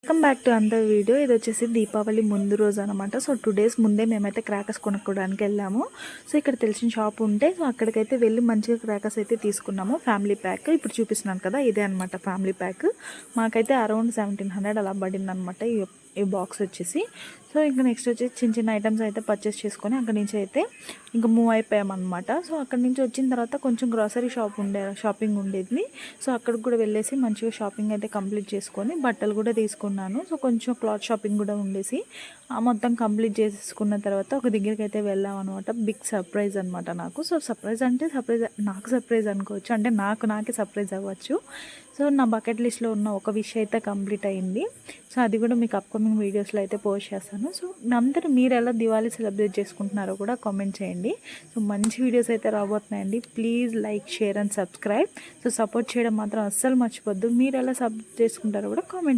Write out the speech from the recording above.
Welcome back to another video. ఇది వచ్చేసి దీపావళి ముందు రోజు అనమాట. సో 2 days ముందే మేమైతే క్రాకర్స్ కొనుక్కోవడానికి వెళ్ళాము. సో ఇక్కడ తెలిసిన షాప్ ఉంటే సో అక్కడికైతే వెళ్ళి మంచిగా క్రాకర్స్ అయితే తీసుకున్నాము. ఫ్యామిలీ ప్యాక్ ఇప్పుడు చూపిస్తున్నాను కదా, ఇదే అనమాట ఫ్యామిలీ ప్యాక్. మాకైతే అరౌండ్ 1700 అలా పడింది అనమాట ఈ బాక్స్ వచ్చేసి. సో ఇంకా నెక్స్ట్ వచ్చేసి చిన్న చిన్న ఐటమ్స్ అయితే పర్చేస్ చేసుకొని అక్కడి నుంచి అయితే ఇంకా మూవ్ అయిపోయామన్నమాట. సో అక్కడి నుంచి వచ్చిన తర్వాత కొంచెం గ్రాసరీ షాపింగ్ ఉండేది. సో అక్కడికి కూడా వెళ్ళేసి మంచిగా షాపింగ్ అయితే కంప్లీట్ చేసుకొని బట్టలు కూడా తీసుకున్నాను. సో కొంచెం క్లాత్ షాపింగ్ కూడా ఉండేసి మొత్తం కంప్లీట్ చేసుకున్న తర్వాత ఒక దగ్గరికి అయితే వెళ్ళాం అనమాట. బిగ్ సర్ప్రైజ్ అనమాట నాకు. సో సర్ప్రైజ్ అంటే నాకు సర్ప్రైజ్ అనుకోవచ్చు, అంటే నాకే సర్ప్రైజ్ అవ్వచ్చు. సో నా బకెట్ లిస్ట్లో ఉన్న ఒక విష్ అయితే కంప్లీట్ అయింది. సో అది కూడా మీకు అప్కమింగ్ వీడియోస్లో అయితే పోస్ట్ చేస్తాను. సో అందరూ మీరు ఎలా దివాళీ సెలబ్రేట్ చేసుకుంటున్నారో కూడా కామెంట్ చేయండి. సో మంచి వీడియోస్ అయితే రాబోతున్నాయండి. Please like, share and subscribe. So support చేయడం మాత్రం అస్సలు మర్చిపోద్దు. మీరు ఎలా సబ్స్క్రైబ్ చేసుకుంటారో కూడా కామెంట్